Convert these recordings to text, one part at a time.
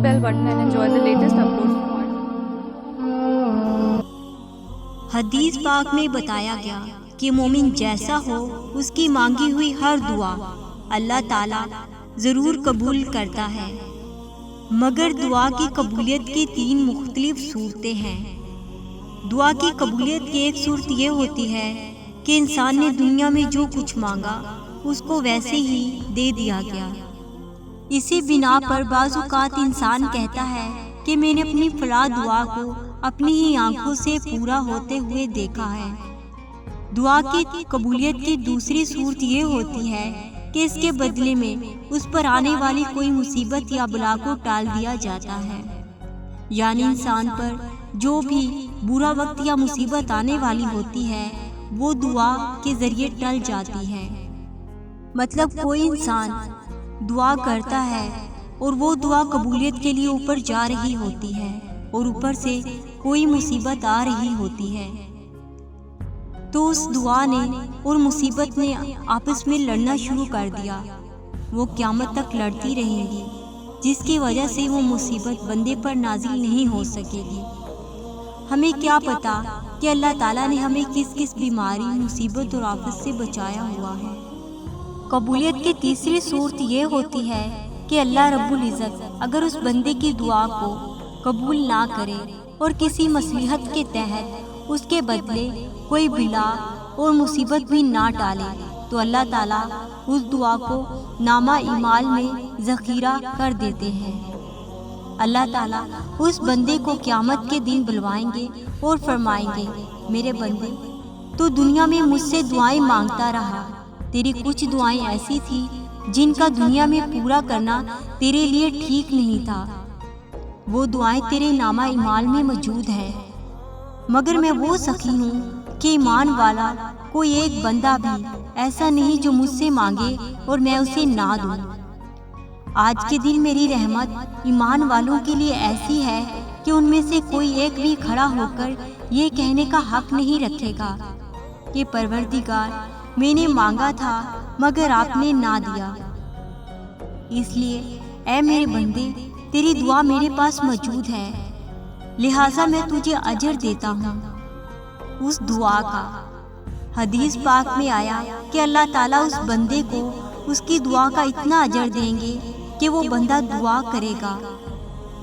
bell button and enjoy the latest uploads from our حدیث پاک میں بتایا گیا کہ مومن جیسا ہو اس کی مانگی ہوئی ہر دعا اللہ تعالیٰ ضرور قبول کرتا ہے، مگر دعا کی قبولیت کی 3 مختلف صورتیں ہیں۔ دعا کی قبولیت کی ایک صورت یہ ہوتی ہے کہ انسان نے دنیا میں جو کچھ مانگا اس کو ویسے ہی دے دیا گیا۔ اسی بنا پر بعض اوقات انسان کہتا ہے کہ میں نے اپنی فلاں دعا کو اپنی ہی آنکھوں سے پورا ہوتے ہوئے دیکھا ہے۔ دعا کی قبولیت کی دوسری صورت یہ ہوتی ہے کہ اس کے بدلے میں اس پر آنے والی کوئی مصیبت یا بلا کو ٹال دیا جاتا ہے، یعنی انسان پر جو بھی برا وقت یا مصیبت آنے والی ہوتی ہے وہ دعا کے ذریعے ٹل جاتی ہے۔ مطلب کوئی انسان دعا کرتا ہے اور وہ دعا قبولیت کے لیے اوپر جا رہی ہوتی ہے اور اوپر سے کوئی مصیبت آ رہی ہوتی ہے، تو اس دعا نے اور مصیبت نے آپس میں لڑنا شروع کر دیا۔ وہ قیامت تک لڑتی رہیں گی، جس کی وجہ سے وہ مصیبت بندے پر نازل نہیں ہو سکے گی۔ ہمیں کیا پتا کہ اللہ تعالیٰ نے ہمیں کس کس بیماری، مصیبت اور آفت سے بچایا ہوا ہے۔ قبولیت کی تیسری صورت یہ ہوتی ہے کہ اللہ رب العزت اگر اس بندے کی دعا کو قبول نہ کرے اور کسی مصلحت کے تحت اس کے بدلے کوئی بلا اور مصیبت بھی نہ ٹالے تو اللہ تعالیٰ اس دعا کو نامہ اعمال میں ذخیرہ کر دیتے ہیں۔ اللہ تعالیٰ اس بندے کو قیامت کے دن بلوائیں گے اور فرمائیں گے، میرے بندے تو دنیا میں مجھ سے دعائیں مانگتا رہا، تیری کچھ دعائیں ایسی تھی جن کا دنیا میں پورا کرنا تیرے لیے ٹھیک نہیں تھا، وہ دعائیں تیرے نامہ اعمال میں موجود ہیں، مگر میں وہ سخی ہوں کہ ایمان والا کوئی ایک بندہ بھی ایسا نہیں جو مجھ سے مانگے اور میں اسے نہ دوں۔ آج کے دن میری رحمت ایمان والوں کے لیے ایسی ہے کہ ان میں سے کوئی ایک بھی کھڑا ہو کر یہ کہنے کا حق نہیں رکھے گا کہ پروردگار میں نے مانگا تھا مگر آپ نے نہ دیا، اس لیے اے میرے بندے تیری دعا میرے پاس موجود ہے، لہٰذا میں تجھے اجر دیتا ہوں اس دعا کا۔ حدیث پاک میں آیا کہ اللہ تعالیٰ اس بندے کو اس کی دعا کا اتنا اجر دیں گے کہ وہ بندہ دعا کرے گا،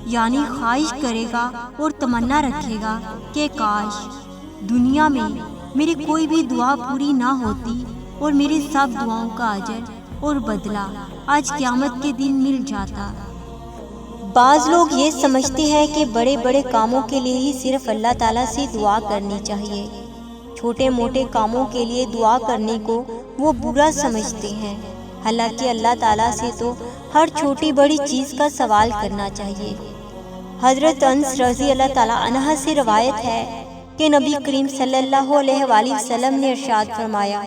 یعنی خواہش کرے گا اور تمنا رکھے گا کہ کاش دنیا میں میری کوئی بھی دعا پوری نہ ہوتی اور میری سب دعاؤں کا اجر اور بدلہ آج قیامت کے دن مل جاتا۔ بعض لوگ یہ سمجھتے ہیں کہ بڑے بڑے کاموں کے لیے ہی صرف اللہ تعالیٰ سے دعا کرنی چاہیے، چھوٹے موٹے کاموں کے لیے دعا کرنے کو وہ برا سمجھتے ہیں، حالانکہ اللہ تعالیٰ سے تو ہر چھوٹی بڑی چیز کا سوال کرنا چاہیے۔ حضرت انس رضی اللہ تعالیٰ عنہ سے روایت ہے کہ نبی کریم صلی اللہ علیہ وآلہ وسلم نے ارشاد فرمایا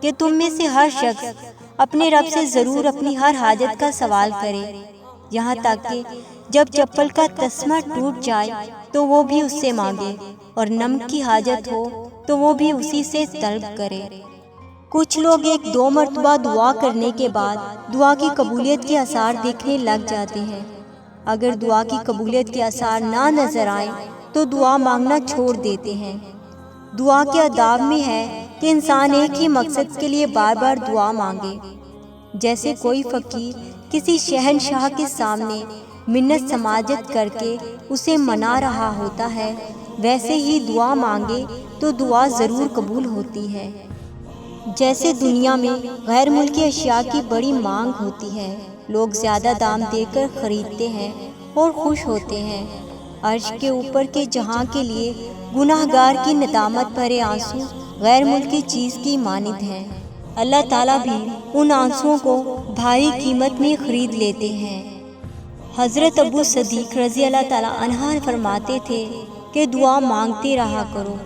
کہ تم میں سے ہر شخص اپنے رب سے ضرور اپنی ہر حاجت کا سوال کرے، یہاں تک کہ جب چپل کا تسمہ ٹوٹ جائے تو وہ بھی اس سے مانگے، اور نمک کی حاجت ہو تو وہ بھی اسی سے طلب کرے۔ کچھ لوگ 1-2 مرتبہ دعا کرنے کے بعد دعا کی قبولیت کے آثار دیکھنے لگ جاتے ہیں۔ اگر دعا کی قبولیت کے آثار نہ نظر آئیں تو دعا مانگنا چھوڑ دیتے ہیں۔ دعا کے آداب میں ہے کہ انسان ایک ہی مقصد کے لیے بار بار دعا مانگے، جیسے کوئی فقیر کسی شہنشاہ کے سامنے منت سماجت کر کے اسے منا رہا ہوتا ہے، ویسے ہی دعا مانگے تو دعا ضرور قبول ہوتی ہے۔ جیسے دنیا میں غیر ملکی اشیاء کی بڑی مانگ ہوتی ہے، لوگ زیادہ دام دے کر خریدتے ہیں اور خوش ہوتے ہیں، عرش کے اوپر کے جہاں کے لیے گناہ گار کی ندامت بھرے آنسو غیر ملکی چیز کی مانند ہیں۔ اللہ تعالیٰ بھی ان آنسوؤں کو بھاری قیمت میں خرید لیتے ہیں۔ حضرت ابو صدیق رضی اللہ تعالیٰ عنہ فرماتے تھے کہ دعا مانگتے رہا کرو،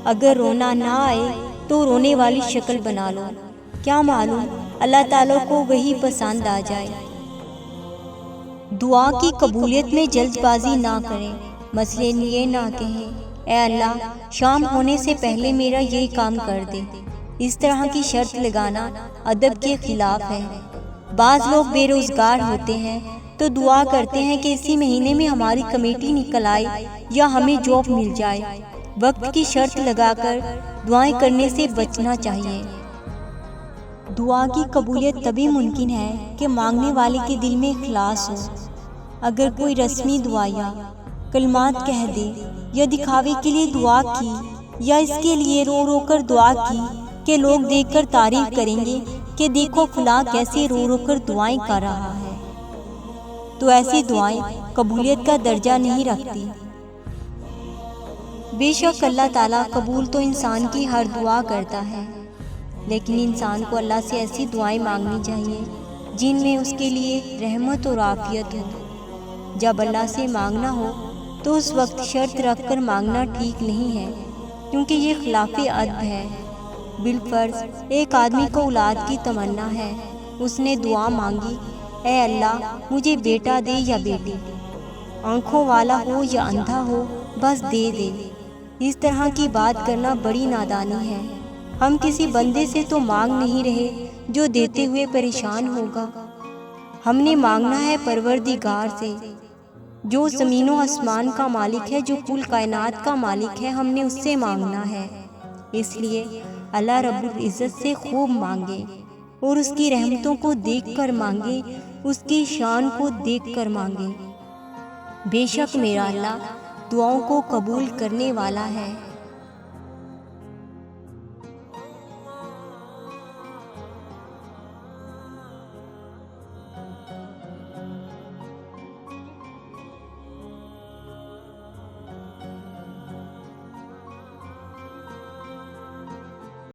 اگر رونا نہ آئے تو رونے والی شکل بنا لو، کیا معلوم اللہ تعالیٰ کو وہی پسند آ جائے۔ دعا کی قبولیت میں جلد بازی نہ کریں، مثلاً یہ نہ کہیں اے اللہ شام ہونے سے پہلے میرا یہ کام کر دے، اس طرح کی شرط لگانا ادب کے خلاف ہے۔ بعض لوگ بے روزگار ہوتے ہیں تو دعا کرتے ہیں کہ اسی مہینے میں ہماری کمیٹی نکل آئے یا ہمیں جاب مل جائے۔ وقت کی شرط لگا کر دعائیں کرنے سے بچنا چاہیے۔ دعا کی قبولیت تبھی ممکن ہے کہ مانگنے والے کے دل میں اخلاص ہو۔ اگر کوئی رسمی دعا یا کلمات کہہ دے یا دکھاوے کے لیے دعا کی یا اس کے لیے رو رو کر دعا کی کہ لوگ دیکھ کر تعریف کریں گے کہ دیکھو فلاں کیسے رو رو کر دعائیں کر رہا ہے، تو ایسی دعائیں قبولیت کا درجہ نہیں رکھتی۔ بے شک اللہ تعالیٰ قبول تو انسان کی ہر دعا کرتا ہے، لیکن انسان کو اللہ سے ایسی دعائیں مانگنی چاہیے جن میں اس کے لیے رحمت اور عافیت ہو۔ جب اللہ سے مانگنا ہو تو اس وقت شرط رکھ کر مانگنا ٹھیک نہیں ہے، کیونکہ یہ خلاف ادب ہے۔ بالفرض ایک آدمی کو اولاد کی تمنا ہے، اس نے دعا مانگی، اے اللہ مجھے بیٹا دے یا بیٹی، آنکھوں والا ہو یا اندھا ہو، بس دے دے۔ اس طرح کی بات کرنا بڑی نادانی ہے۔ ہم کسی بندے سے تو مانگ نہیں رہے جو دیتے ہوئے پریشان ہوگا، ہم نے مانگنا ہے پروردگار سے جو زمین و آسمان کا مالک ہے، جو کل کائنات کا مالک ہے، ہم نے اس سے مانگنا ہے۔ اس لیے اللہ رب العزت سے خوب مانگے اور اس کی رحمتوں کو دیکھ کر مانگے، اس کی شان کو دیکھ کر مانگے۔ بے شک میرا اللہ دعاؤں کو قبول کرنے والا ہے۔